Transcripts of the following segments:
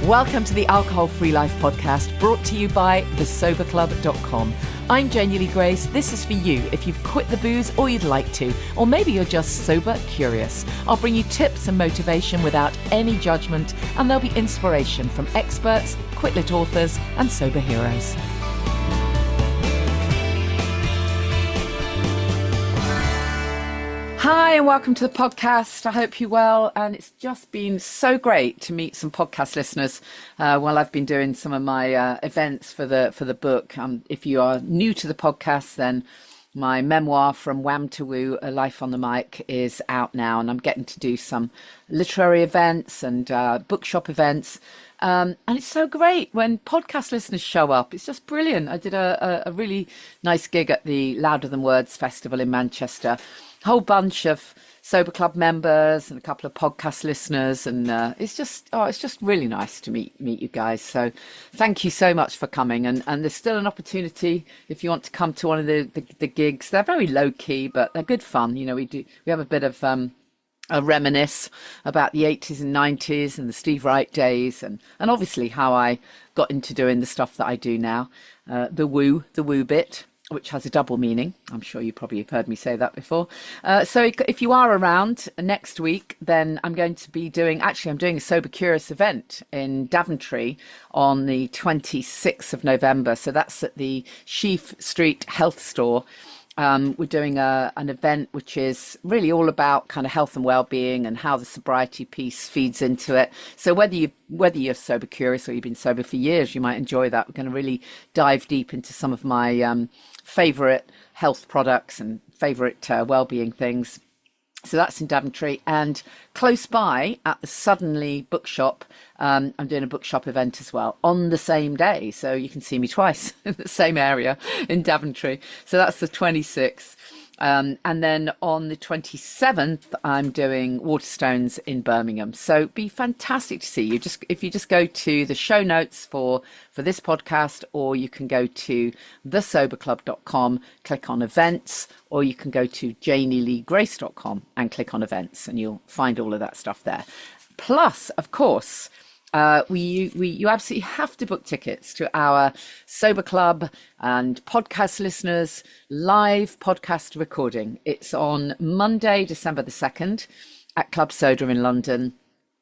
Welcome to the Alcohol Free Life podcast, brought to you by thesoberclub.com. I'm Janey Grace. This is for you if you've quit the booze or you'd like to, or maybe you're just sober curious. I'll bring you tips and motivation without any judgment, and there'll be inspiration from experts, quit-lit authors, and sober heroes. Hi and welcome to the podcast. I hope you're well, and it's just been so great to meet some podcast listeners while I've been doing some of my events for the book. If you are new to the podcast, then my memoir From Wham to Woo, A Life on the Mic, is out now, and I'm getting to do some literary events and bookshop events. And it's so great when podcast listeners show up. It's just brilliant. I did a really nice gig at the Louder Than Words Festival in Manchester. A whole bunch of Sober Club members and a couple of podcast listeners, and it's just really nice to meet you guys. So thank you so much for coming, and there's still an opportunity if you want to come to one of the gigs. They're very low key, but they're good fun. You know, we have a bit of a reminisce about the 80s and 90s and the Steve Wright days, and obviously how I got into doing the stuff that I do now, the woo bit, which has a double meaning. I'm sure you probably have heard me say that before. So if you are around next week, then I'm doing a Sober Curious event in Daventry on the 26th of November. So that's at the Sheaf Street Health Store. We're doing an event which is really all about kind of health and well-being and how the sobriety piece feeds into it. So whether you're sober curious or you've been sober for years, you might enjoy that. We're going to really dive deep into some of my favourite health products and favourite well-being things. So that's in Daventry, and close by at the Suddenly Bookshop, I'm doing a bookshop event as well on the same day. So you can see me twice in the same area in Daventry. So that's the 26th. And then on the 27th, I'm doing Waterstones in Birmingham. So it'd be fantastic to see you. If you just go to the show notes for this podcast, or you can go to thesoberclub.com, click on events, or you can go to janeyleegrace.com and click on events, and you'll find all of that stuff there. Plus, of course, you absolutely have to book tickets to our Sober Club and podcast listeners live podcast recording. It's on Monday, December the 2nd at Club Soda in London.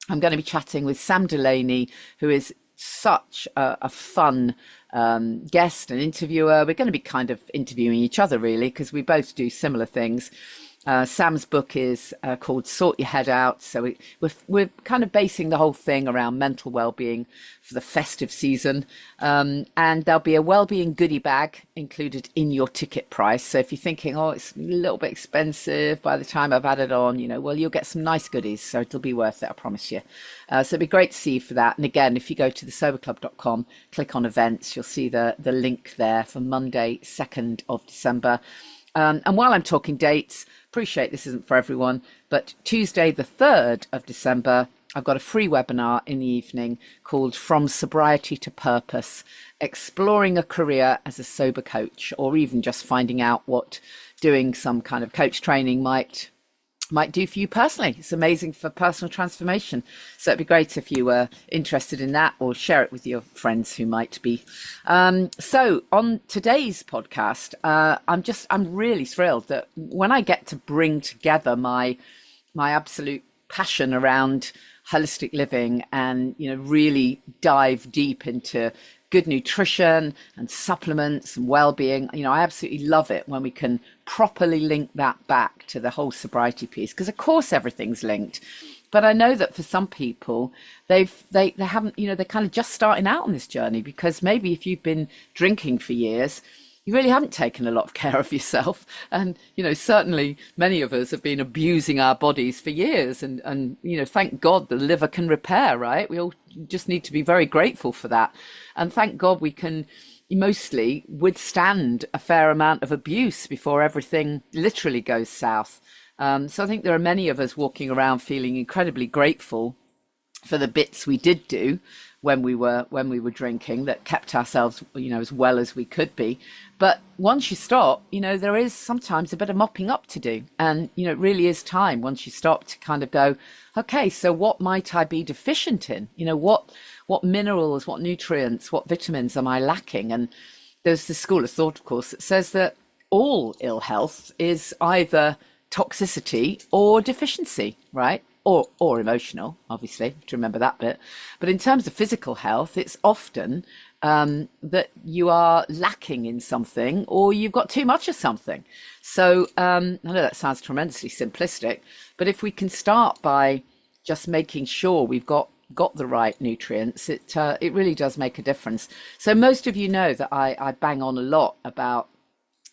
I'm going to be chatting with Sam Delaney, who is such a fun guest and interviewer. We're going to be kind of interviewing each other, really, because we both do similar things. Sam's book is called Sort Your Head Out. So we're kind of basing the whole thing around mental well-being for the festive season. And there'll be a well-being goodie bag included in your ticket price. So if you're thinking, oh, it's a little bit expensive by the time I've added on, well, you'll get some nice goodies. So it'll be worth it, I promise you. So it'd be great to see you for that. And again, if you go to thesoberclub.com, click on events, you'll see the link there for Monday, 2nd of December. And while I'm talking dates, appreciate this isn't for everyone, but Tuesday, the 3rd of December, I've got a free webinar in the evening called From Sobriety to Purpose, exploring a career as a sober coach, or even just finding out what doing some kind of coach training might do for you personally. It's amazing for personal transformation. So it'd be great if you were interested in that, or share it with your friends who might be. So on today's podcast, I'm really thrilled that when I get to bring together my absolute passion around holistic living and, really dive deep into good nutrition and supplements and well-being. I absolutely love it when we can properly link that back to the whole sobriety piece, because of course everything's linked. But I know that for some people, they haven't, they're kind of just starting out on this journey, because maybe if you've been drinking for years, you really haven't taken a lot of care of yourself. And, certainly many of us have been abusing our bodies for years. And thank God the liver can repair, right? We all just need to be very grateful for that. And thank God we can mostly withstand a fair amount of abuse before everything literally goes south. So I think there are many of us walking around feeling incredibly grateful for the bits we did do when we were drinking, that kept ourselves, as well as we could be. But once you stop, there is sometimes a bit of mopping up to do. And, it really is time once you stop to kind of go, okay, so what might I be deficient in? What minerals, what nutrients, what vitamins am I lacking? And there's this school of thought, of course, that says that all ill health is either toxicity or deficiency, right? Or emotional, obviously, to remember that bit. But in terms of physical health, it's often that you are lacking in something, or you've got too much of something. So I know that sounds tremendously simplistic, but if we can start by just making sure we've got the right nutrients, it really does make a difference. So most of you know that I bang on a lot about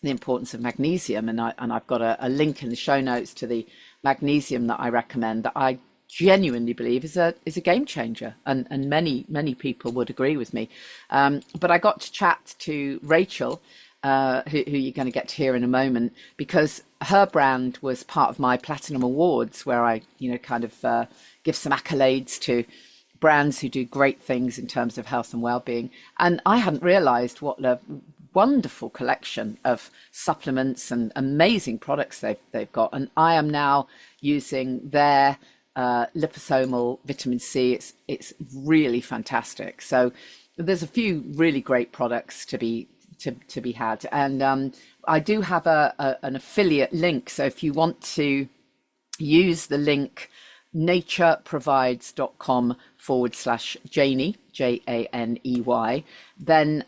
the importance of magnesium, and I've got a link in the show notes to the magnesium that I recommend, that I genuinely believe is a game changer, and many people would agree with me. But I got to chat to Rachel, who you're going to get to hear in a moment, because her brand was part of my Platinum Awards, where I kind of give some accolades to brands who do great things in terms of health and well-being. And I hadn't realized what a wonderful collection of supplements and amazing products they've got. And I am now using their liposomal vitamin C. It's really fantastic. So there's a few really great products to be had. And I do have an affiliate link. So if you want to use the link natureprovides.com/Janey, Janey, then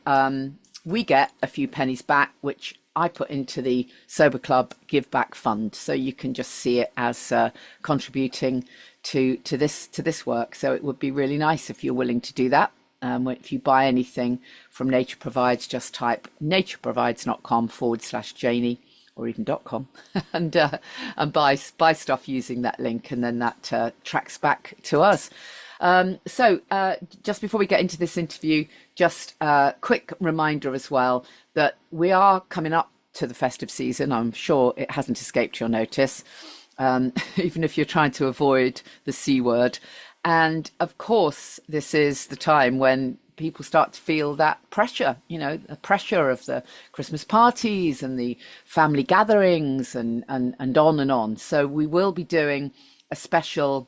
we get a few pennies back, which I put into the Sober Club Give Back Fund. So you can just see it as contributing to this work. So it would be really nice if you're willing to do that. If you buy anything from Nature Provides, just type natureprovides.com/Janey, or even .com, and buy stuff using that link, and then that tracks back to us. So just before we get into this interview, just a quick reminder as well that we are coming up to the festive season. I'm sure it hasn't escaped your notice, even if you're trying to avoid the C word. And of course, this is the time when people start to feel that pressure, the pressure of the Christmas parties and the family gatherings and on and on. So we will be doing a special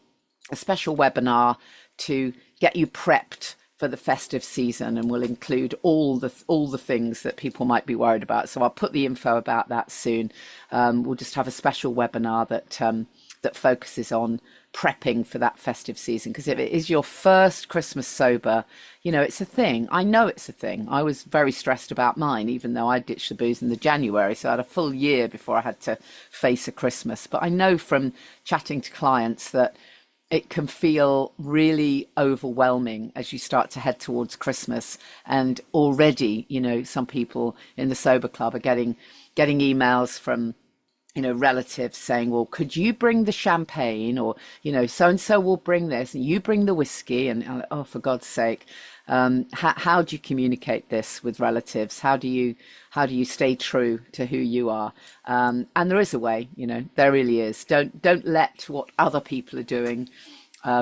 webinar to get you prepped for the festive season, and we'll include all the things that people might be worried about. So I'll put the info about that soon. We'll just have a special webinar that focuses on prepping for that festive season, because if it is your first Christmas sober, it's a thing. I know it's a thing. I was very stressed about mine, even though I ditched the booze in the January, so I had a full year before I had to face a Christmas. But I know from chatting to clients that it can feel really overwhelming as you start to head towards Christmas. And already, some people in the Sober Club are getting emails from relatives saying, well, could you bring the champagne, or so-and-so will bring this and you bring the whiskey, and oh, for God's sake, how do you communicate this with relatives? How do you stay true to who you are? And there is a way, there really is. Don't let what other people are doing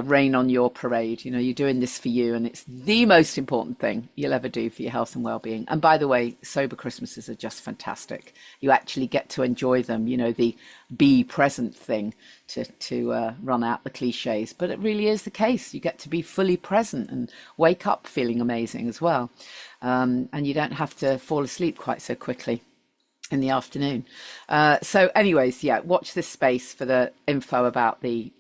rain on your parade. You're doing this for you, and it's the most important thing you'll ever do for your health and well-being. And by the way, sober Christmases are just fantastic. You actually get to enjoy them, the be present thing, to run out the cliches, but it really is the case. You get to be fully present and wake up feeling amazing as well, and you don't have to fall asleep quite so quickly in the afternoon. So anyways, watch this space for the info about the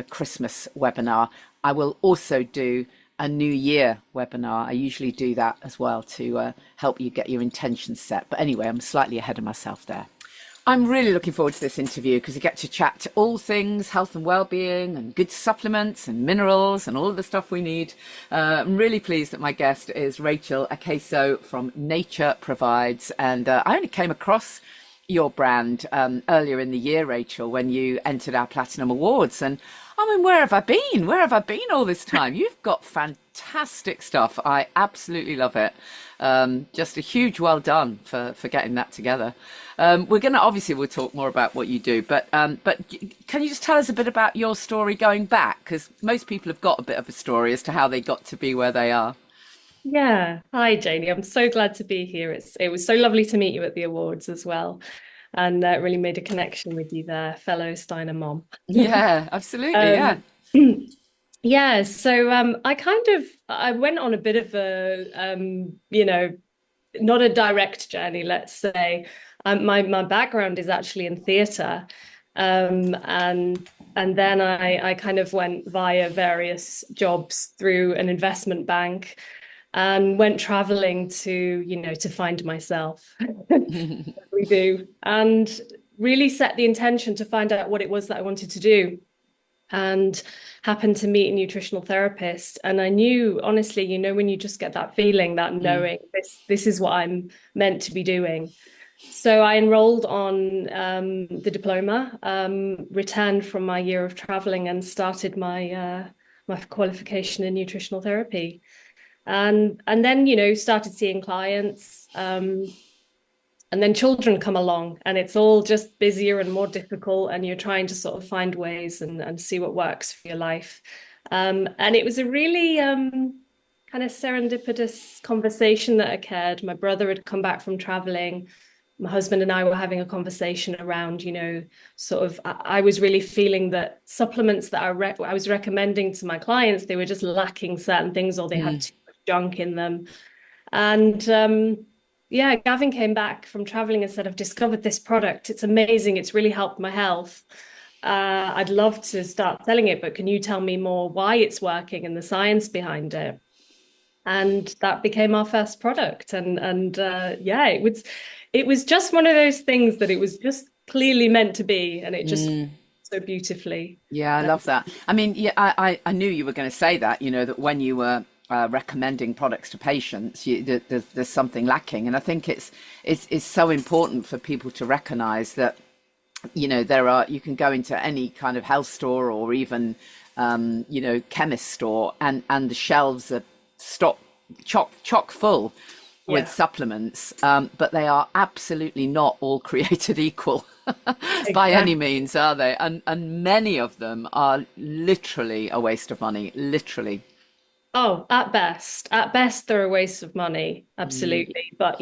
Christmas webinar. I will also do a New Year webinar. I usually do that as well to help you get your intentions set. But anyway, I'm slightly ahead of myself there. I'm really looking forward to this interview because you get to chat to all things health and well-being and good supplements and minerals and all of the stuff we need. I'm really pleased that my guest is Rachel Aseco from Nature Provides. And I only came across your brand earlier in the year, Rachel, when you entered our Platinum Awards. And I mean, where have I been? Where have I been all this time? You've got fantastic stuff. I absolutely love it. Just a huge well done for getting that together. We're going to obviously we'll talk more about what you do, but can you just tell us a bit about your story going back? Because most people have got a bit of a story as to how they got to be where they are. Yeah. Hi, Janey. I'm so glad to be here. It was so lovely to meet you at the awards as well, and really made a connection with you there, fellow Steiner mom. Yeah, absolutely. Yeah. Um, yeah. So I went on a bit of a not a direct journey, let's say. My background is actually in theatre, and then I kind of went via various jobs through an investment bank and went traveling to find myself, as we do, and really set the intention to find out what it was that I wanted to do. And happened to meet a nutritional therapist. And I knew, honestly, when you just get that feeling, that Mm. knowing this is what I'm meant to be doing. So I enrolled on the diploma, returned from my year of traveling, and started my qualification in nutritional therapy. And then started seeing clients, and then children come along, and it's all just busier and more difficult, and you're trying to sort of find ways and see what works for your life. And it was a really kind of serendipitous conversation that occurred. My brother had come back from traveling. My husband and I were having a conversation around, sort of, I was really feeling that supplements that I was recommending to my clients, they were just lacking certain things, or they had Mm. too much junk in them. And yeah, Gavin came back from traveling and said, I've discovered this product. It's amazing. It's really helped my health. I'd love to start selling it, but can you tell me more why it's working and the science behind it? And that became our first product. And yeah, it was just one of those things that it was just clearly meant to be, and it just Mm. so beautifully. Yeah, I love that. I mean, yeah, I knew you were going to say that, that when you were recommending products to patients, there's something lacking. And I think it's so important for people to recognize that, you can go into any kind of health store or even, chemist store, and the shelves are chock full with Yeah, supplements, but they are absolutely not all created equal by any exactly. means, are they? And many of them are literally a waste of money, literally. Oh, at best, they're a waste of money, Mm. absolutely. But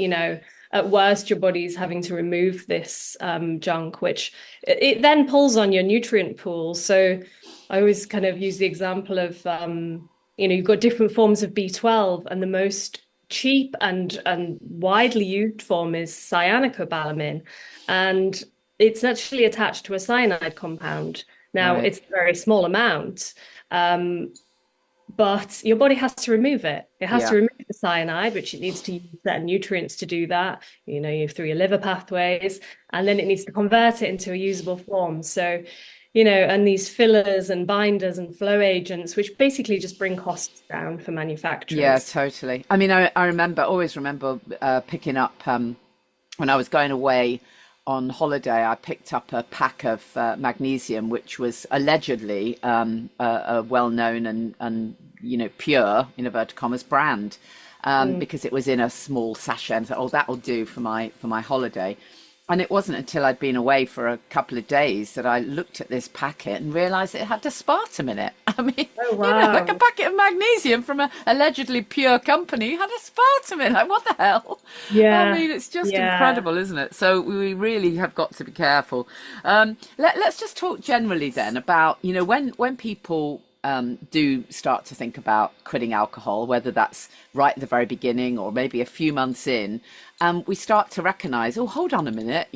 at worst, your body's having to remove this junk, which it then pulls on your nutrient pool. So I always kind of use the example of you've got different forms of B12, and the most cheap and widely used form is cyanocobalamin, and it's actually attached to a cyanide compound. Now, Right. it's a very small amount. Um, but your body has to remove it. It has Yeah. to remove the cyanide, which it needs to use certain nutrients to do that, through your liver pathways, and then it needs to convert it into a usable form. So, and these fillers and binders and flow agents, which basically just bring costs down for Yeah, manufacturers. totally. I mean, I remember, always remember picking up when I was going away on holiday. I picked up a pack of magnesium, which was allegedly a well-known and pure in inverted commas brand, Mm. because it was in a small sachet. And I thought, oh, that'll do for my holiday. And it wasn't until I'd been away for a couple of days that I looked at this packet and realized it had aspartame in it. I mean, Oh, like a wow. packet of magnesium from a allegedly pure company had aspartame in it. Like, what the hell? I Yeah. mean, it's just Yeah. incredible, isn't it? So we really have got to be careful. Let's just talk generally then about, when people do start to think about quitting alcohol, whether that's right at the very beginning or maybe a few months in, we start to recognize, oh, hold on a minute,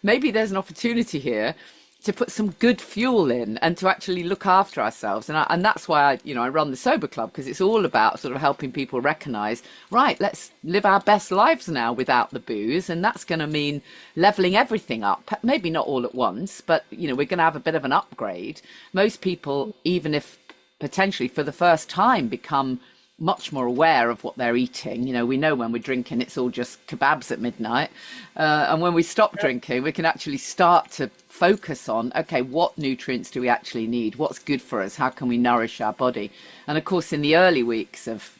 maybe there's an opportunity here to put some good fuel in and to actually look after ourselves. And that's why I run the Sober Club, because it's all about sort of helping people recognize, right, let's live our best lives now without the booze. And that's going to mean leveling everything up, maybe not all at once, but, we're going to have a bit of an upgrade. Most people, even if potentially for the first time become much more aware of what they're eating. You know, we know when we're drinking, it's all just kebabs at midnight. And when we stop drinking, we can actually start to focus on, okay, what nutrients do we actually need? What's good for us? How can we nourish our body? And of course, in the early weeks of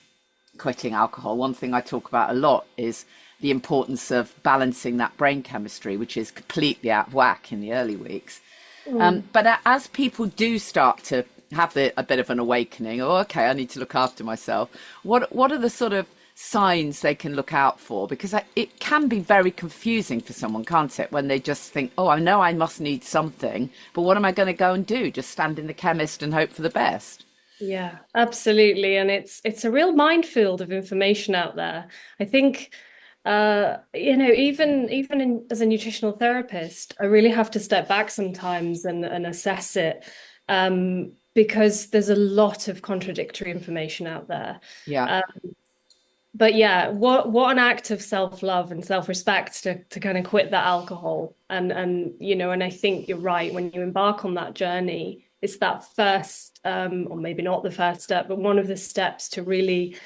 quitting alcohol, one thing I talk about a lot is the importance of balancing that brain chemistry, which is completely out of whack in the early weeks. But as people do start to have a bit of an awakening, oh, okay, I need to look after myself. What are the sort of signs they can look out for? Because it can be very confusing for someone, can't it? When they just think, oh, I know I must need something, but what am I going to go and do? Just stand in the chemist and hope for the best? Yeah, absolutely. And it's a real minefield of information out there. I think as a nutritional therapist, I really have to step back sometimes and assess it, because there's a lot of contradictory information out there. Yeah. But yeah, what an act of self-love and self-respect to kind of quit that alcohol. And and I think you're right, when you embark on that journey, it's that first, or maybe not the first step, but one of the steps to really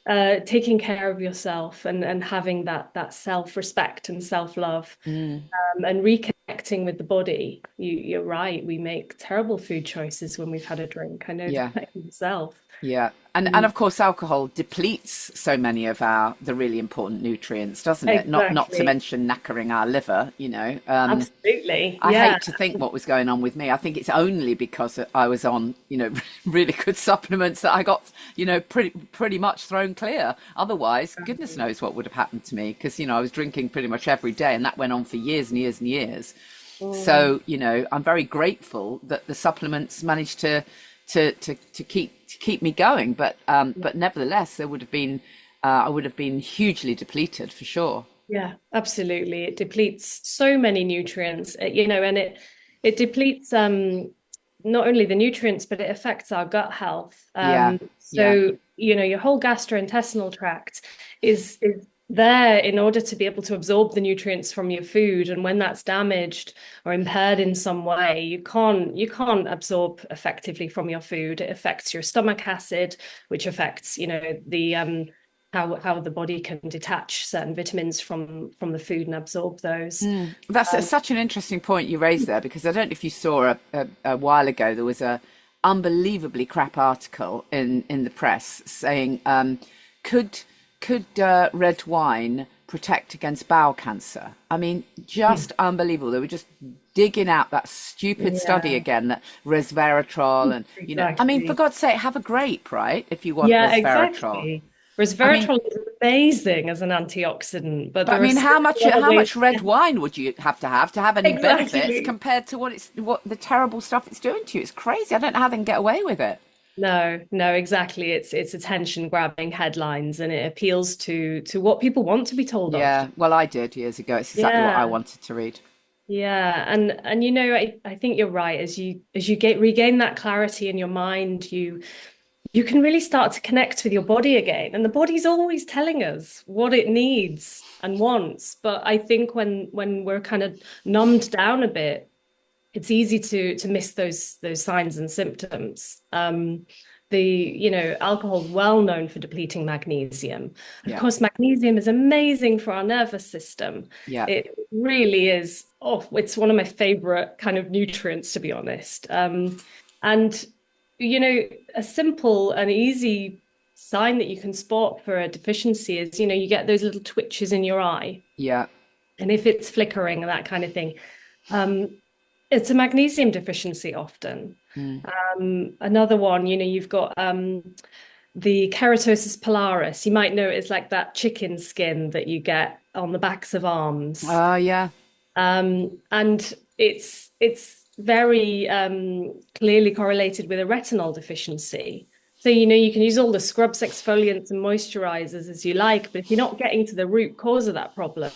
taking care of yourself and having that self-respect and self-love, and reconnecting with the body. You're right. We make terrible food choices when we've had a drink. I know Yeah. that myself. Yeah. And of course, alcohol depletes so many of the really important nutrients, doesn't it? Not to Exactly. mention knackering our liver, you know. Absolutely. I Yeah. hate to think what was going on with me. I think it's only because I was on, really good supplements that I got, pretty much thrown clear. Otherwise, goodness knows what would have happened to me, because, I was drinking pretty much every day, and that went on for years and years and years. So, I'm very grateful that the supplements managed to keep me going. But nevertheless, there would have been I would have been hugely depleted for sure. Yeah, absolutely. It depletes so many nutrients, and it depletes not only the nutrients, but it affects our gut health. Yeah. Yeah. So, your whole gastrointestinal tract is there in order to be able to absorb the nutrients from your food. And when that's damaged or impaired in some way, you can't absorb effectively from your food. It affects your stomach acid, which affects, the how the body can detach certain vitamins from the food and absorb those. That's such an interesting point you raised there, because I don't know if you saw a while ago, there was a unbelievably crap article in the press saying, could red wine protect against bowel cancer? I mean, just unbelievable. They were just digging out that stupid study Yeah, again, that resveratrol, and I mean, for exactly. God's sake, have a grape, right? If you want Yeah, resveratrol. exactly. I mean, Resveratrol is amazing as an antioxidant, but but I there are mean, so how many much other how ways. much red wine would you have to have any benefits Exactly. compared to what the terrible stuff it's doing to you? It's crazy. I don't know how they can get away with it. No, no, exactly. It's attention grabbing headlines, and it appeals to what people want to be told Yeah, often. well, I did years ago. It's exactly what I Yeah. wanted to read. Yeah, and I think you're right. As you get regain that clarity in your mind, you can really start to connect with your body again. And the body's always telling us what it needs and wants. But I think when we're kind of numbed down a bit, it's easy to miss those signs and symptoms. Alcohol's well known for depleting magnesium. Of Yeah, course, magnesium is amazing for our nervous system. yeah, It really is. Oh, it's one of my favorite kind of nutrients, to be honest. And a simple and easy sign that you can spot for a deficiency is, you get those little twitches in your eye. yeah. And if it's flickering and that kind of thing, um, it's a magnesium deficiency often. Mm. Another one, you've got the keratosis pilaris. You might know it's like that chicken skin that you get on the backs of arms. Oh, yeah, And it's very clearly correlated with a retinol deficiency. So, you can use all the scrubs, exfoliants, and moisturizers as you like, but if you're not getting to the root cause of that problem,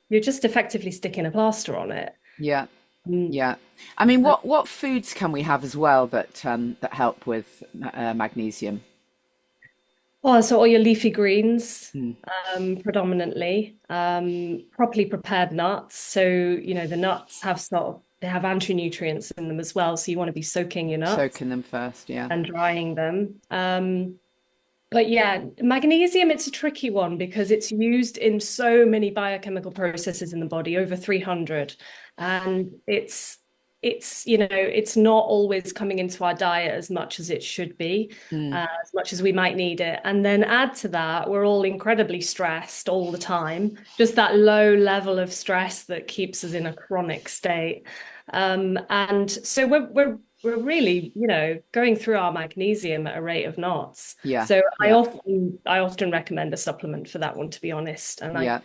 you're just effectively sticking a plaster on it. yeah, Mm. yeah. I mean, what foods can we have as well that help with magnesium? Oh, so all your leafy greens, Mm. predominantly, properly prepared nuts. So, the nuts they have anti-nutrients in them as well. So you want to be soaking your nuts Soaking them first, yeah. and drying them. But yeah, magnesium, it's a tricky one because it's used in so many biochemical processes in the body, over 300. And it's not always coming into our diet as much as it should be, Mm, as much as we might need it. And then add to that, we're all incredibly stressed all the time, just that low level of stress that keeps us in a chronic state. And so we're really, going through our magnesium at a rate of knots. yeah, So yeah, I often recommend a supplement for that one, to be honest. And yeah.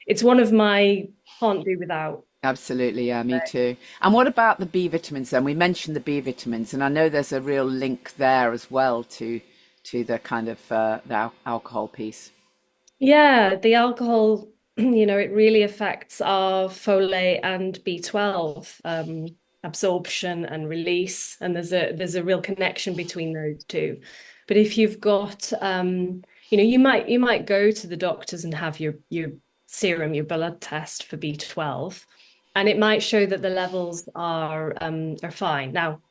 it's one of my can't do without. Absolutely, yeah, me too. And what about the B vitamins then? We mentioned the B vitamins, and I know there's a real link there as well to the kind of the alcohol piece. Yeah, the alcohol, it really affects our folate and B12 absorption and release, and there's a real connection between those two. But if you've got, you might go to the doctors and have your serum, your blood test for B12, and it might show that the levels are fine. Now,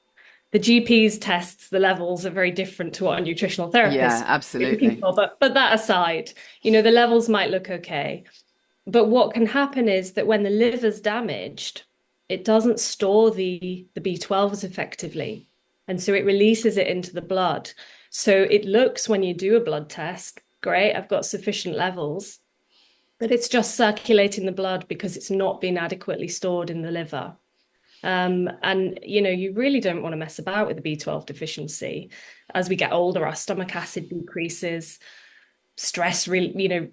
the GP's tests, the levels are very different to what a nutritional Yeah, therapist is looking absolutely. for. But that aside, the levels might look okay. But what can happen is that when the liver's damaged, it doesn't store the B12s effectively. And so it releases it into the blood. So it looks when you do a blood test, great, I've got sufficient levels, but it's just circulating the blood because it's not been adequately stored in the liver. And you really don't want to mess about with the B12 deficiency. As we get older, our stomach acid decreases, stress really,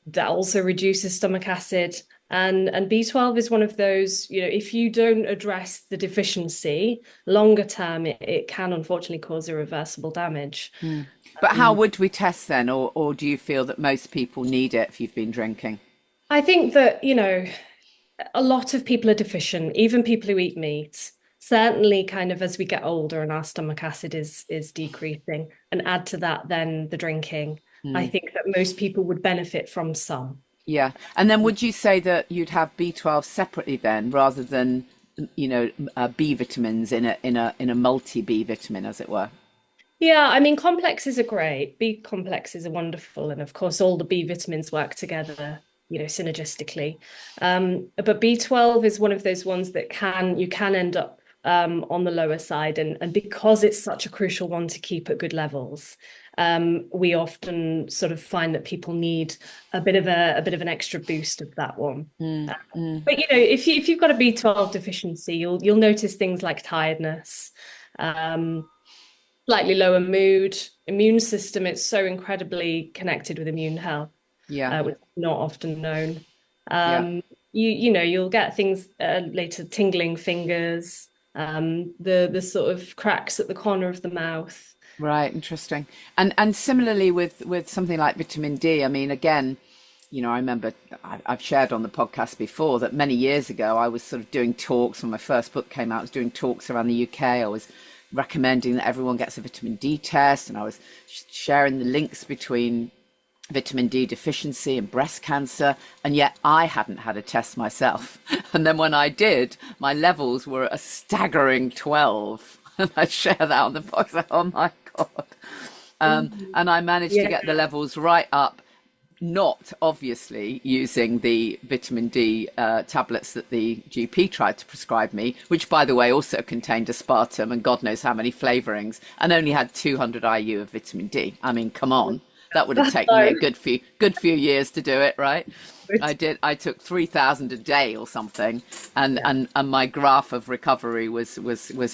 that also reduces stomach acid. And B12 is one of those, if you don't address the deficiency longer term, it can unfortunately cause irreversible damage. Mm. But how would we test then, or do you feel that most people need it if you've been drinking? I think that, a lot of people are deficient, even people who eat meat. Certainly, kind of as we get older and our stomach acid is decreasing, and add to that then the drinking. I Mm. think that most people would benefit from some. Yeah. And then would you say that you'd have B12 separately then, rather than, B vitamins in a multi B vitamin, as it were? Yeah, I mean, complexes are great. B complexes are wonderful, and of course, all the B vitamins work together, synergistically. But B12 is one of those ones that you can end up on the lower side, and because it's such a crucial one to keep at good levels, we often sort of find that people need a bit of an extra boost of that one. Mm, But if you've got a B12 deficiency, you'll notice things like tiredness. Slightly lower mood, immune system. It's so incredibly connected with immune health, yeah. which is not often known. Yeah. You'll get things later, tingling fingers, the sort of cracks at the corner of the mouth. Right, interesting. And similarly with something like vitamin D, I mean, again, I remember I've shared on the podcast before that many years ago I was sort of doing talks when my first book came out. I was doing talks around the UK. I was recommending that everyone gets a vitamin D test, and I was sharing the links between vitamin D deficiency and breast cancer, and yet I hadn't had a test myself. And then when I did, my levels were a staggering 12. And I share that on the podcast. Oh my God. And I managed to Yeah, get the levels right up, not obviously using the vitamin D tablets that the GP tried to prescribe me, which, by the way, also contained aspartame and God knows how many flavorings, and only had 200 IU of vitamin D. I mean, come on, that would have that's taken me a good few years to do it, right? I took 3,000 a day or something, and my graph of recovery was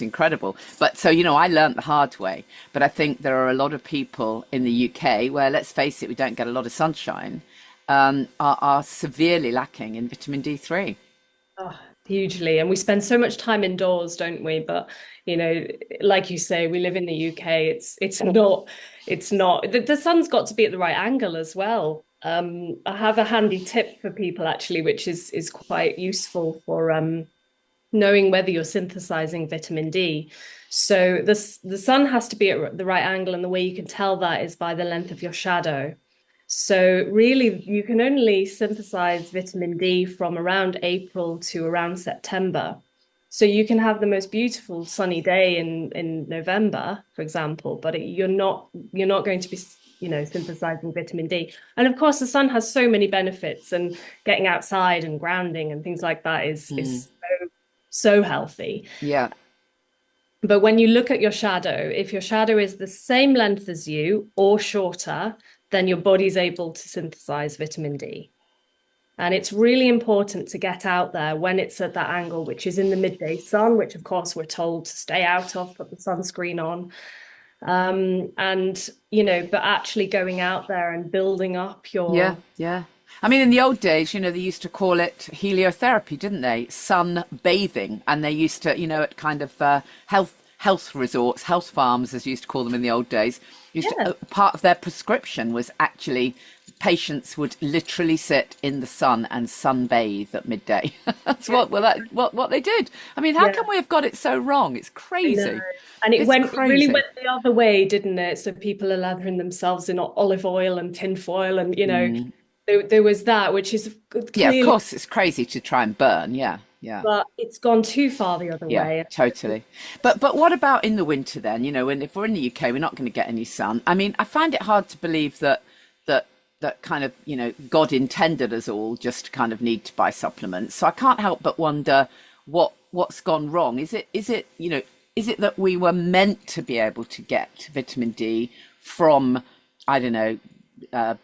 incredible. But so, I learned the hard way. But I think there are a lot of people in the UK where, let's face it, we don't get a lot of sunshine, are severely lacking in vitamin D3. Oh, hugely. And we spend so much time indoors, don't we? But, like you say, we live in the UK. It's not the sun's got to be at the right angle as well. I have a handy tip for people actually, which is quite useful for knowing whether you're synthesizing vitamin D. So the sun has to be at the right angle, and the way you can tell that is by the length of your shadow. So really, you can only synthesize vitamin D from around April to around September. So you can have the most beautiful sunny day in November, for example, but you're not going to be, synthesizing vitamin D. And of course, the sun has so many benefits, and getting outside and grounding and things like that is so healthy. Yeah. But when you look at your shadow, if your shadow is the same length as you or shorter, then your body's able to synthesize vitamin D. And it's really important to get out there when it's at that angle, which is in the midday sun, which of course we're told to stay out of, put the sunscreen on. But actually going out there and building up your... Yeah. I mean, in the old days, they used to call it heliotherapy, didn't they? Sun bathing. And they used to, at kind of health resorts, health farms, as you used to call them in the old days, part of their prescription was actually patients would literally sit in the sun and sunbathe at midday. That's what they did. I mean, how can we have got it so wrong? It's crazy. And it really went the other way, didn't it? So people are lathering themselves in olive oil and tinfoil, and there was that, which is clearly, of course, it's crazy to try and burn. Yeah. But it's gone too far the other way. Yeah, totally. But what about in the winter then? And if we're in the UK, we're not going to get any sun. I mean, I find it hard to believe that kind of, God intended us all just to kind of need to buy supplements. So I can't help but wonder what's gone wrong. Is it that we were meant to be able to get vitamin D from, I don't know,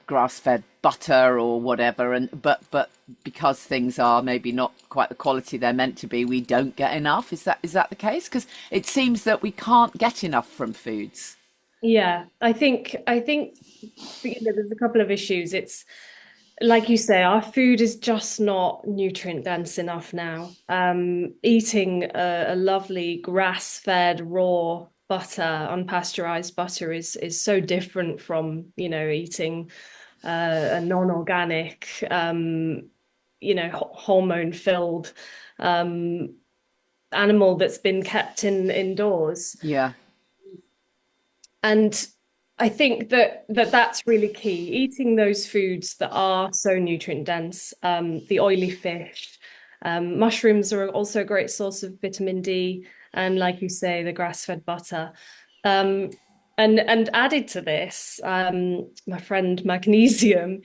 grass-fed butter or whatever, but because things are maybe not quite the quality they're meant to be, we don't get enough? Is that the case? Because it seems that we can't get enough from foods. Yeah, I think there's a couple of issues. It's like you say, our food is just not nutrient dense enough now. Eating a lovely grass-fed raw butter, unpasteurized butter is so different from eating a non-organic, hormone-filled animal that's been kept indoors. Yeah. And I think that's really key. Eating those foods that are so nutrient dense, the oily fish, mushrooms are also a great source of vitamin D, and like you say, the grass-fed butter. And added to this, my friend, magnesium.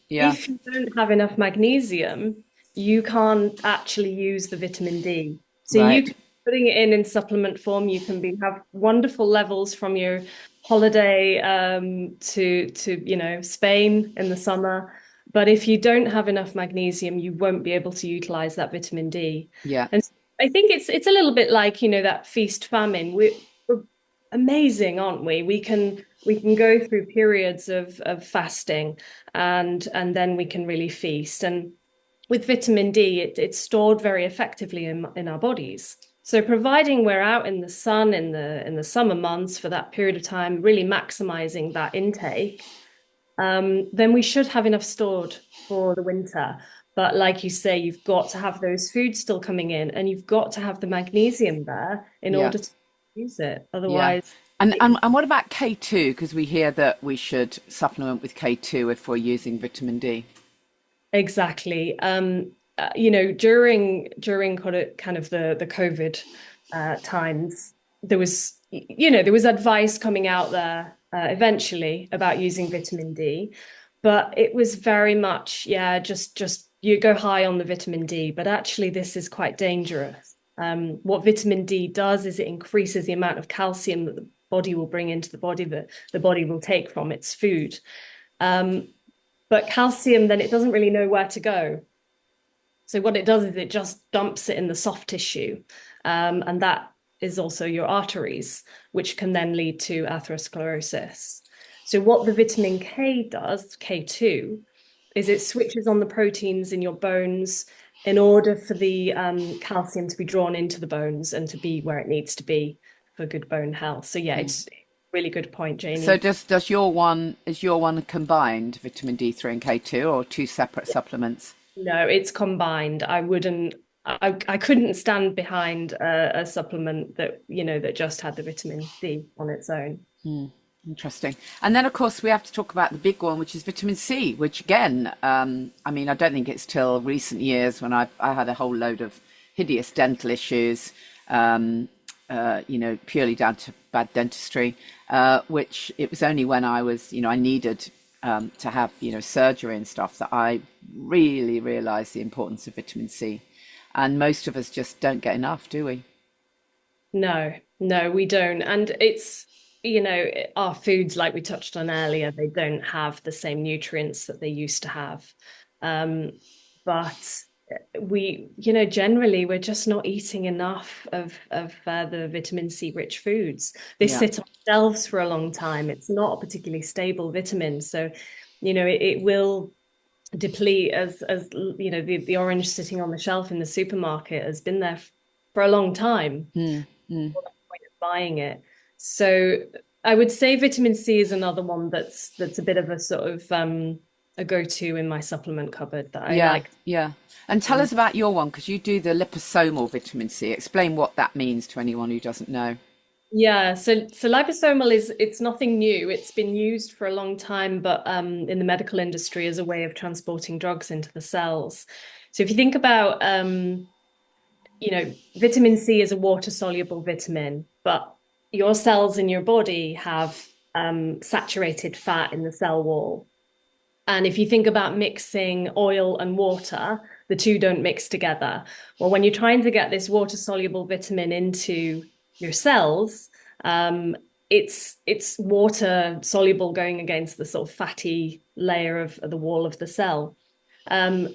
If you don't have enough magnesium, you can't actually use the vitamin D. So you can, putting it in supplement form, you can have wonderful levels from your holiday to Spain in the summer. But if you don't have enough magnesium, you won't be able to utilize that vitamin D. Yeah. And I think it's a little bit like, that feast famine. We're amazing, aren't we? We can go through periods of fasting and then we can really feast. And with vitamin D, it's stored very effectively in our bodies. So providing we're out in the sun in the summer months for that period of time, really maximizing that intake, then we should have enough stored for the winter. But like you say, you've got to have those foods still coming in, and you've got to have the magnesium there in order to use it. Otherwise. And what about K2? Because we hear that we should supplement with K2 if we're using vitamin D. Exactly. During kind of the COVID times, there was advice coming out there eventually about using vitamin D, but it was very much, just you go high on the vitamin D, but actually this is quite dangerous. What vitamin D does is it increases the amount of calcium that the body will bring into the body, that the body will take from its food. But calcium, then it doesn't really know where to go. So what it does is it just dumps it in the soft tissue. And that is also your arteries, which can then lead to atherosclerosis. So what the vitamin K does, K2, is it switches on the proteins in your bones in order for the calcium to be drawn into the bones and to be where it needs to be for good bone health. So it's a really good point, Janey. So is your one combined vitamin D3 and K2, or two separate supplements? No, it's combined. I couldn't stand behind a supplement that just had the vitamin D on its own. Interesting. And then, of course, we have to talk about the big one, which is vitamin C, which again, I don't think it's till recent years when I had a whole load of hideous dental issues, purely down to bad dentistry, which it was only when I was, I needed to have, surgery and stuff that I really realized the importance of vitamin C. And most of us just don't get enough, do we? No, no, we don't. And it's, our foods, like we touched on earlier, they don't have the same nutrients that they used to have. But we, generally we're just not eating enough of the vitamin C rich foods. They sit on shelves for a long time. It's not a particularly stable vitamin. So, it will deplete as the orange sitting on the shelf in the supermarket has been there for a long time. Point of buying it. So I would say vitamin C is another one that's a bit of a sort of a go-to in my supplement cupboard that I like. Yeah. And tell us about your one, because you do the liposomal vitamin C. Explain what that means to anyone who doesn't know. Yeah, so liposomal it's nothing new. It's been used for a long time, but in the medical industry as a way of transporting drugs into the cells. So if you think about vitamin C is a water-soluble vitamin, but your cells in your body have saturated fat in the cell wall. And if you think about mixing oil and water, the two don't mix together. Well, when you're trying to get this water-soluble vitamin into your cells, it's water soluble going against the sort of fatty layer of the wall of the cell.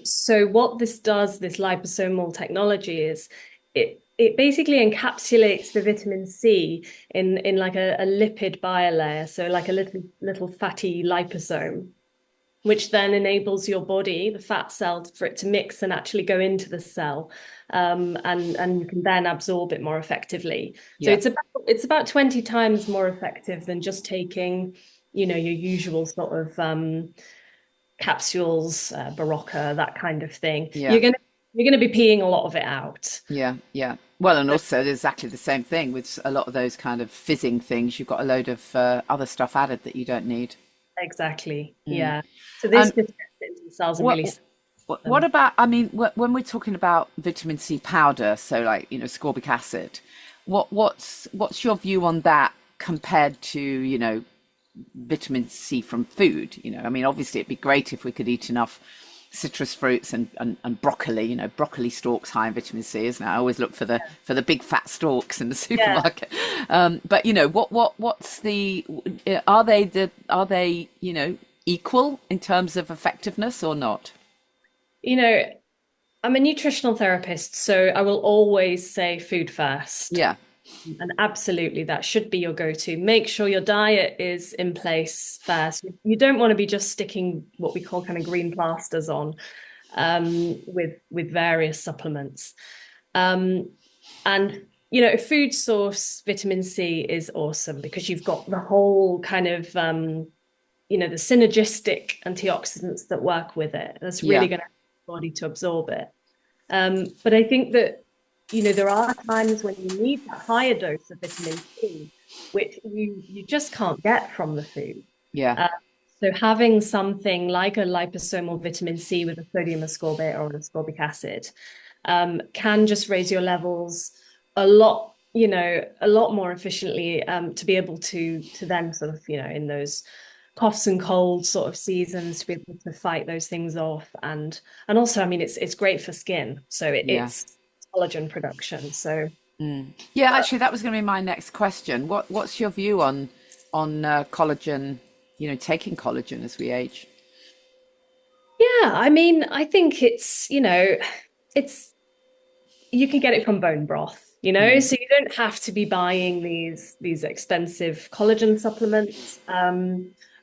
So what this does, this liposomal technology, is it basically encapsulates the vitamin C in like a lipid bilayer, so like a little fatty liposome, which then enables your body, the fat cell, for it to mix and actually go into the cell, and you can then absorb it more effectively. So it's about 20 times more effective than just taking, your usual sort of capsules, Berocca, that kind of thing. You're gonna be peeing a lot of it out. Yeah. Well, and also there's exactly the same thing with a lot of those kind of fizzing things. You've got a load of other stuff added that you don't need. Exactly. Yeah. So this just gets into the cells and really. What about, I mean, when we're talking about vitamin C powder, so like, ascorbic acid, what's your view on that compared to, vitamin C from food? I mean, obviously it'd be great if we could eat enough citrus fruits and broccoli. Broccoli stalks high in vitamin C, isn't it? I always look for the big fat stalks in the supermarket. But what's the are they equal in terms of effectiveness or not? I'm a nutritional therapist, so I will always say food first. Yeah. And absolutely, that should be your go-to. Make sure your diet is in place first. You don't want to be just sticking what we call kind of green plasters on with various supplements. And food source vitamin C is awesome because you've got the whole kind of the synergistic antioxidants that work with it. That's really going to help the body to absorb it. But I think that there are times when you need a higher dose of vitamin C, which you just can't get from the food. Yeah. So having something like a liposomal vitamin C with a sodium ascorbate or an ascorbic acid can just raise your levels a lot more efficiently to be able to then sort of, in those coughs and colds sort of seasons, to be able to fight those things off. And also, I mean, it's great for skin. So it's collagen production. So actually that was going to be my next question. What's your view on collagen, taking collagen as we age? I mean, I think it's you can get it from bone broth, so you don't have to be buying these expensive collagen supplements,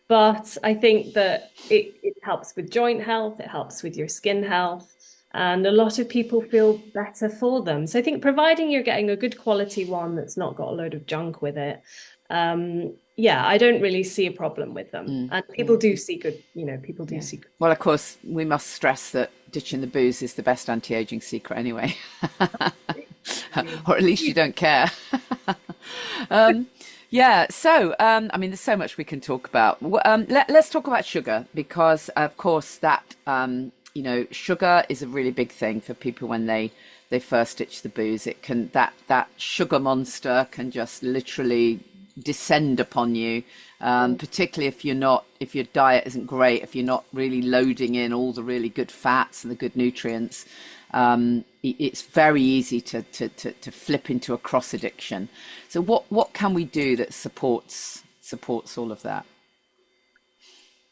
but I think that it helps with joint health, it helps with your skin health. And a lot of people feel better for them. So I think providing you're getting a good quality one that's not got a load of junk with it, I don't really see a problem with them. And people do see good, see good. Well, of course, we must stress that ditching the booze is the best anti-aging secret anyway. Or at least you don't care. So, I mean, there's so much we can talk about. Let's talk about sugar, because, of course, that... sugar is a really big thing for people when they they first ditch the booze. It can, that sugar monster can just literally descend upon you, particularly if your diet isn't great, if you're not really loading in all the really good fats and the good nutrients. It's very easy to flip into a cross addiction. So what can we do that supports all of that?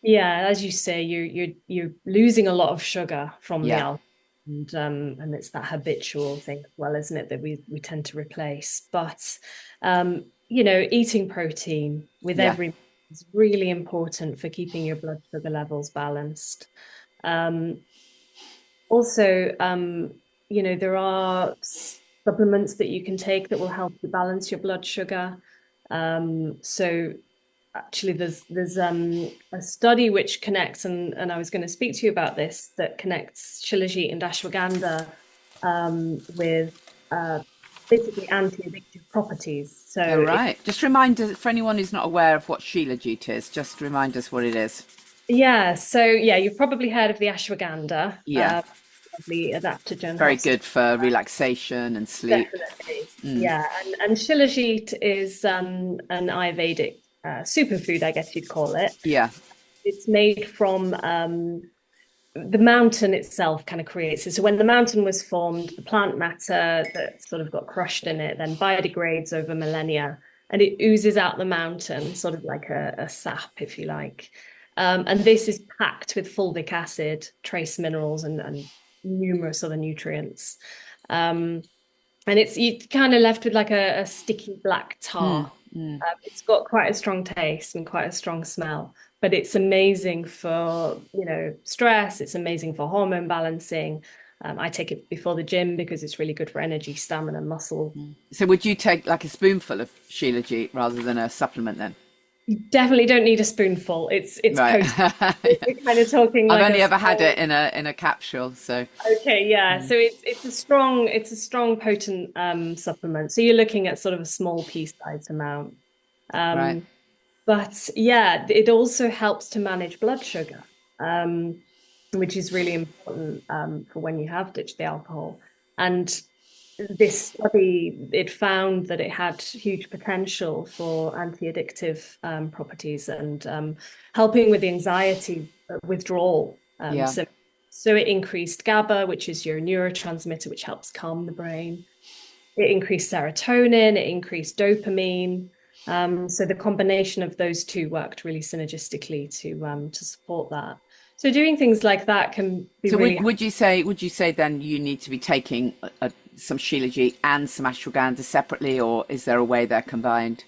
Yeah, as you say, you're losing a lot of sugar from the Yeah. alcohol, and it's that habitual thing as well, isn't it, that we tend to replace. But eating protein with Yeah. every meal is really important for keeping your blood sugar levels balanced. Also, there are supplements that you can take that will help you balance your blood sugar. So actually, there's a study which connects, and I was going to speak to you about this, that connects shilajit and ashwagandha with basically anti-addictive properties. So Oh, right. Just remind us, for anyone who's not aware of what shilajit is, just remind us what it is. you've probably heard of the ashwagandha. Yeah. Lovely adaptogen. Very good for relaxation and sleep. Definitely. Yeah, and shilajit is an Ayurvedic superfood, I guess you'd call it. Yeah. It's made from the mountain itself kind of creates it. So when the mountain was formed, the plant matter that sort of got crushed in it then biodegrades over millennia, and it oozes out the mountain, sort of like a sap, if you like. And this is packed with fulvic acid, trace minerals, and numerous other nutrients. And you kind of left with like a sticky black tar. It's got quite a strong taste and quite a strong smell, but it's amazing for, stress. It's amazing for hormone balancing. I take it before the gym because it's really good for energy, stamina, muscle. So would you take like a spoonful of shilajit rather than a supplement then? You definitely don't need a spoonful. It's Right. potent. We're kind of talking like I've only ever had it in a capsule, so okay, yeah. So it's a strong potent supplement. So you're looking at sort of a small pea-sized amount. right. But yeah, it also helps to manage blood sugar, which is really important for when you have ditched the alcohol. And this study, it found that it had huge potential for anti-addictive properties and helping with the anxiety withdrawal. Yeah. So it increased GABA, which is your neurotransmitter, which helps calm the brain. It increased serotonin, it increased dopamine. So the combination of those two worked really synergistically to support that. So doing things like that can be So really. would you say then you need to be taking some shilajit and some ashwagandha separately, or is there a way they're combined?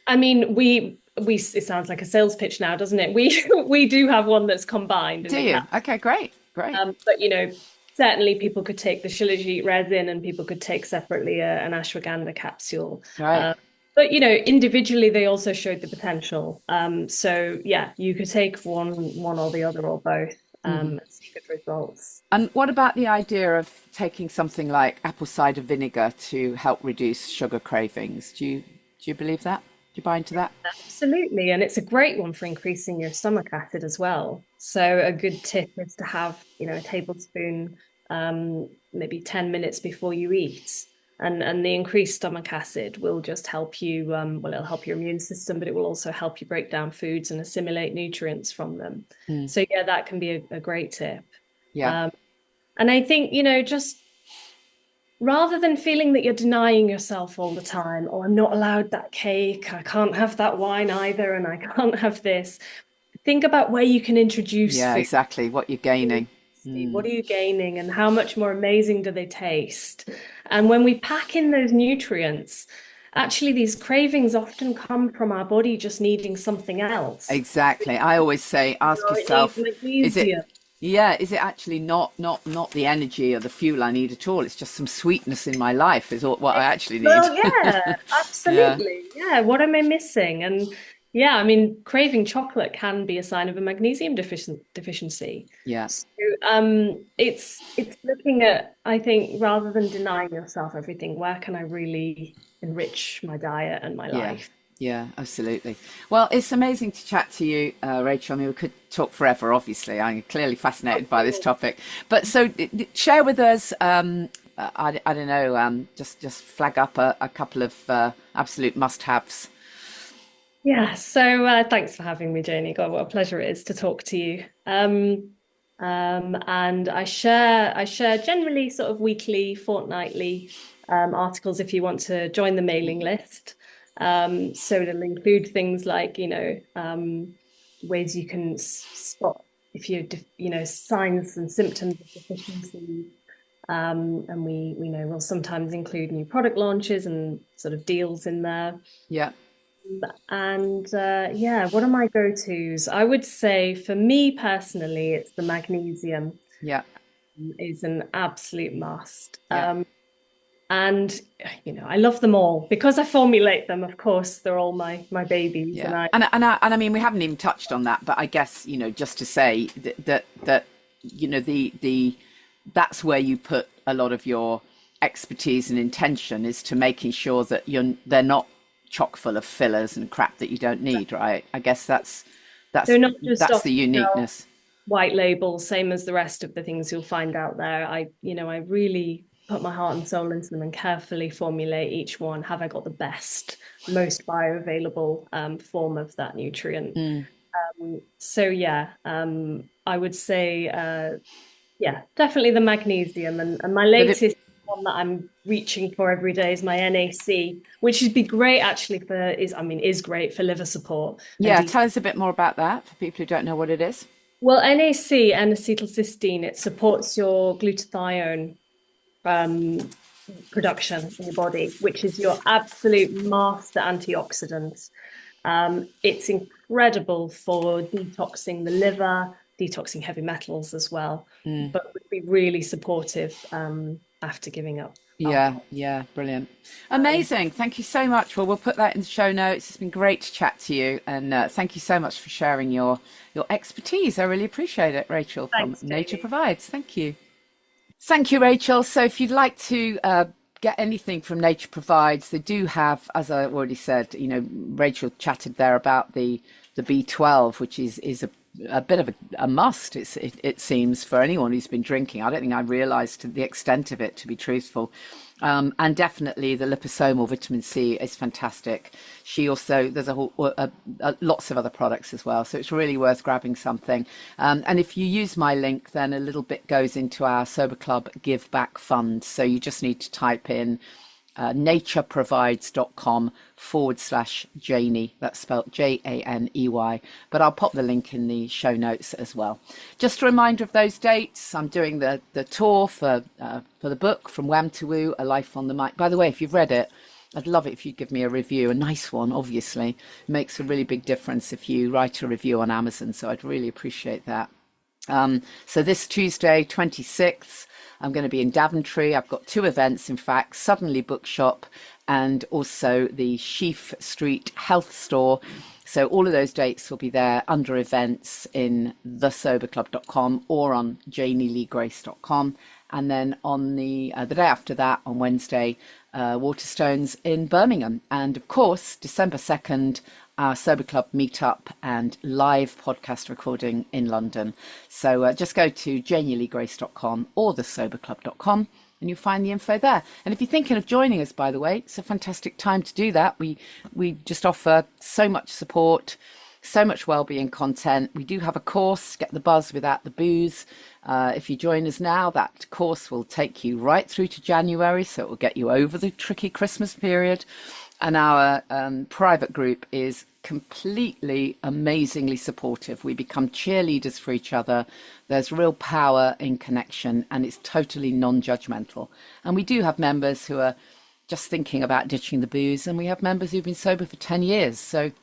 I mean, it sounds like a sales pitch now, doesn't it? We do have one that's combined. Do you? Okay, great. But certainly people could take the shilajit resin and people could take separately an ashwagandha capsule. Right. But individually they also showed the potential. So yeah, you could take one or the other or both and see good results. And what about the idea of taking something like apple cider vinegar to help reduce sugar cravings? Do you believe that? Do you buy into that? Absolutely. And it's a great one for increasing your stomach acid as well. So a good tip is to have, a tablespoon, maybe 10 minutes before you eat. And the increased stomach acid will just help you, it'll help your immune system, but it will also help you break down foods and assimilate nutrients from them. So yeah, that can be a great tip. Yeah. And I think, just rather than feeling that you're denying yourself all the time, oh, I'm not allowed that cake, I can't have that wine either, and I can't have this, think about where you can introduce Yeah, food. exactly. What you're gaining. What are you gaining and how much more amazing do they taste? And when we pack in those nutrients, actually these cravings often come from our body just needing something else. Exactly. I always say, ask yourself, is it actually not the energy or the fuel I need at all? It's just some sweetness in my life is what I actually need. Well, yeah, absolutely. Yeah. What am I missing? And yeah, I mean, craving chocolate can be a sign of a magnesium deficiency. Yeah. So it's looking at, I think, rather than denying yourself everything, where can I really enrich my diet and my life? Yeah, absolutely. Well, it's amazing to chat to you, Rachel. I mean, we could talk forever, obviously. I'm clearly fascinated by this topic. But so share with us I don't know, just flag up a couple of absolute must-haves. Yeah, so thanks for having me, Janey. God, what a pleasure it is to talk to you. And I share generally sort of weekly, fortnightly articles if you want to join the mailing list. So it'll include things like, ways you can spot if signs and symptoms of deficiency. And we'll sometimes include new product launches and sort of deals in there. Yeah. And what are my go-tos? I would say for me personally, it's the magnesium Yeah. is an absolute must. Yeah. And I love them all because I formulate them. Of course, they're all my babies, Yeah. And I mean, we haven't even touched on that, but I guess, just to say that the that's where you put a lot of your expertise and intention, is to making sure that they're not chock full of fillers and crap that you don't need, right? I guess that's they're not just the uniqueness. White label, same as the rest of the things you'll find out there. I really put my heart and soul into them and carefully formulate each one. Have I got the best, most bioavailable form of that nutrient? I would say, definitely the magnesium. And my latest one that I'm reaching for every day is my NAC, which would be great actually is great for liver support. Yeah, tell us a bit more about that for people who don't know what it is. Well, NAC, N-acetylcysteine, it supports your glutathione production in your body, which is your absolute master antioxidant. It's incredible for detoxing the liver, detoxing heavy metals as well, but would be really supportive after giving up. Yeah, brilliant. Amazing. Thank you so much. Well, we'll put that in the show notes. It's been great to chat to you, and thank you so much for sharing your expertise. I really appreciate it, Rachel. Thanks, from Nature Provides. Thank you. Thank you, Rachel. So if you'd like to get anything from Nature Provides, they do have, as I already said, Rachel chatted there about the B12, which is a bit of a must, it seems, for anyone who's been drinking. I don't think I realised the extent of it, to be truthful. And definitely the liposomal vitamin C is fantastic. There's lots of other products as well, so it's really worth grabbing something. And if you use my link, then a little bit goes into our Sober Club Give Back Fund. So you just need to type in natureprovides.com/Janey. That's spelled Janey, but I'll pop the link in the show notes as well. Just a reminder of those dates. I'm doing the tour for the book From Wham to Woo, A Life on the Mic. By the way, if you've read it, I'd love it if you'd give me a review, a nice one. Obviously, it makes a really big difference if you write a review on Amazon, so I'd really appreciate that. So this Tuesday 26th, I'm going to be in Daventry. I've got 2 events, in fact, Suddenly Bookshop and also the Sheaf Street Health Store. So all of those dates will be there under events in thesoberclub.com or on janeyleegrace.com. And then on the day after that, on Wednesday, Waterstones in Birmingham. And of course, December 2nd, our Sober Club meetup and live podcast recording in London. So just go to janeyleegrace.com or thesoberclub.com and you'll find the info there. And if you're thinking of joining us, by the way, it's a fantastic time to do that. We just offer so much support, so much wellbeing content. We do have a course, Get the Buzz Without the Booze. If you join us now, that course will take you right through to January, so it will get you over the tricky Christmas period. And our private group is completely, amazingly supportive. We become cheerleaders for each other. There's real power in connection, and it's totally non-judgmental. And we do have members who are just thinking about ditching the booze, and we have members who've been sober for 10 years. So it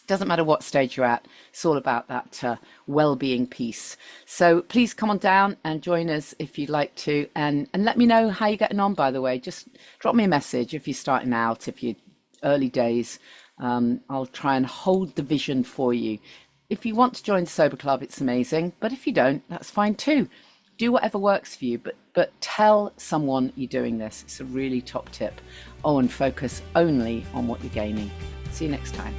doesn't matter what stage you're at. It's all about that well-being piece. So please come on down and join us if you'd like to. And let me know how you're getting on, by the way. Just drop me a message if you're starting out, if you're early days. I'll try and hold the vision for you. If you want to join the Sober Club, it's amazing. But if you don't, that's fine too. Do whatever works for you, but tell someone you're doing this. It's a really top tip. Oh, and focus only on what you're gaining. See you next time.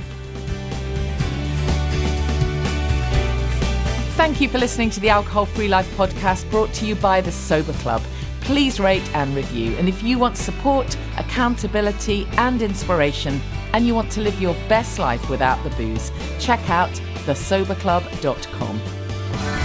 Thank you for listening to the Alcohol Free Life podcast, brought to you by the Sober Club. please rate and review. And if you want support, accountability and inspiration, and you want to live your best life without the booze, check out thesoberclub.com.